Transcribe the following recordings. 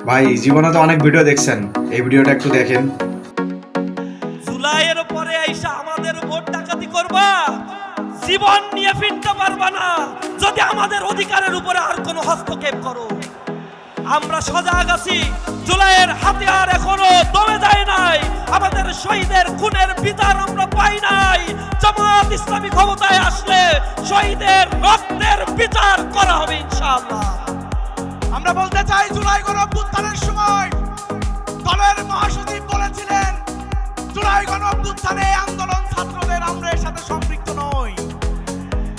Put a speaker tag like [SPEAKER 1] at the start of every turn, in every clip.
[SPEAKER 1] ভাই জীবনে তো অনেক ভিডিও দেখছেন, এই ভিডিওটা একটু দেখেন।
[SPEAKER 2] জুলাইয়ের পরে আইসা আমাদের ভোট ডাকাতি করবা, জীবন নিয়ে ফিরতে পারবা না যদি আমাদের অধিকারের উপরে আর কোনো হস্তক্ষেপ করো। আমরা সজাগ আছি, জুলাইয়ের হাতিয়ার এখনো দমে যায় নাই, আমাদের শহীদের খুনের বিচার আমরা পাই নাই। জামাত ইসলামী ক্ষমতায় আসলে শহীদের রক্তের বিচার করা হবে ইনশাআল্লাহ।
[SPEAKER 3] আমরা বলতে চাই, জুলাই গণঅভ্যুত্থানের সময় দলের মহাসচিব বলেছিলেন, জুলাই গণঅভ্যুত্থানে আন্দোলন ছাত্রদের আমরা এর সাথে সম্পৃক্ত নই।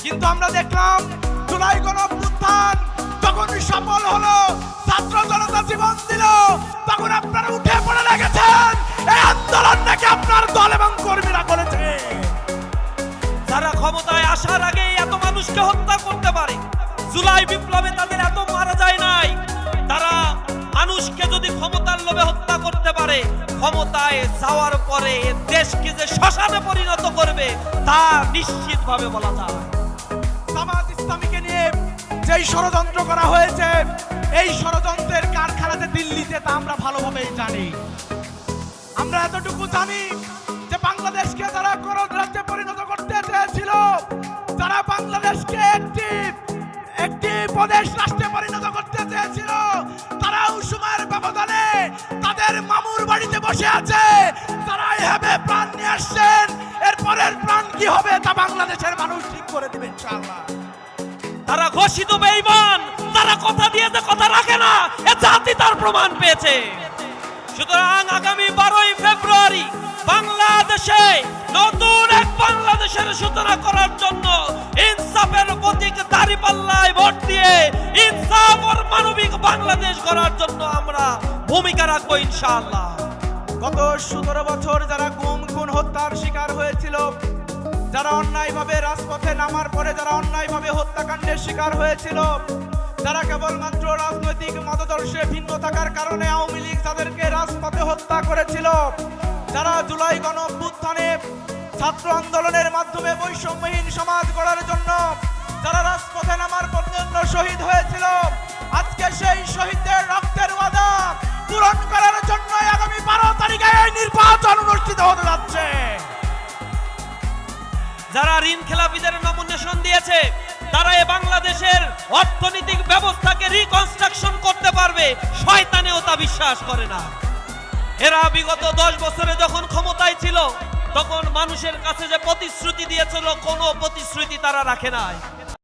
[SPEAKER 3] কিন্তু আমরা দেখলাম জুলাই গণঅভ্যুত্থান যখন সফল হলো, ছাত্র জনতা জীবন দিল, তখন আপনারা উঠে পড়ে লেগেছেন এই আন্দোলন নাকি আপনার দল এবং কর্মীরা করেছে।
[SPEAKER 2] যারা ক্ষমতায় আসার আগে এত মানুষকে হত্যা করতে পারে, জুলাই বিপ্লবে তাদের এত মারা যায় নাই, তারা মানুষকে যদি ক্ষমতার লোভে হত্যা করতে পারে, ক্ষমতায় যাওয়ার পরে দেশকে যে শ্মশানে পরিণত করবে তা নিশ্চিতভাবে বলা যায়।
[SPEAKER 3] জামাত ইসলামীকে নিয়ে যেই ষড়যন্ত্র করা হয়েছে, এই ষড়যন্ত্রের কারখানাতে দিল্লিতে, তা আমরা ভালোভাবেই জানি। আমরা এতটুকু জানি যে বাংলাদেশকে যারা করদ রাজ্যে পরিণত করতে চেয়েছিল, যারা বাংলাদেশকে একটি প্রদেশ রাষ্ট্রে পরিণত করতে চেয়েছিল, তারাও সময়ের ব্যবধানে তাদের মামুর বাড়িতে বসে আছে। তারা এভাবে প্রাণ নিয়ে আসছেন, এরপরের প্রাণ কি হবে তা বাংলাদেশের মানুষ ঠিক করে দিবে ইনশাআল্লাহ।
[SPEAKER 2] তারা ঘোষিত বেঈমান, তারা কথা দিয়ে যে কথা রাখে না, এ জাতি তার প্রমাণ পেয়েছে। সুতরাং আগামী 12ই ফেব্রুয়ারি বাংলাদেশে নতুন এক বাংলাদেশের সূচনা করার জন্য ইনসাফের প্রতীক দাঁড়িপাল্লায় ভোট দিয়ে ইনসাফ আর মানবিক বাংলাদেশ গড়ার জন্য আমরা ভূমিকা রাখবো ইনশাআল্লাহ।
[SPEAKER 3] গত 17 বছর যারা গুম খুন হত্যার শিকার হয়েছিল, যারা অন্যায়ভাবে রাজপথে নামার পরে যারা অন্যায়ভাবে হত্যাকাণ্ডের শিকার হয়েছিল, যারা কেবলমাত্র রাজনৈতিক মতাদর্শে ভিন্ন থাকার কারণে আওয়ামী লীগ তাদেরকে রাজপথে হত্যা করেছিল, যারা জুলাই গণঅভ্যুত্থানে ছাত্র আন্দোলনের মাধ্যমে বৈষম্যহীন সমাজ গড়ার জন্য যারা রাজপথে নামার জন্য শহীদ হয়েছিল, আজকে সেই শহীদদের রক্তের ওয়াদা পূরণ করার জন্য আগামী 12 তারিখে এই নির্বাচন অনুষ্ঠিত হতে যাচ্ছে।
[SPEAKER 2] যারা ঋণ খেলাপিদের নমিনেশন দিয়েছে, তারা এই বাংলাদেশের অর্থনৈতিক ব্যবস্থাকে রিকনস্ট্রাকশন করতে পারবে, শয়তানেও তা বিশ্বাস করে না। এরা বিগত 10 বছরে যখন ক্ষমতায় ছিল, তখন মানুষের কাছে যে প্রতিশ্রুতি দিয়েছিল, কোনো প্রতিশ্রুতি তারা রাখে নাই।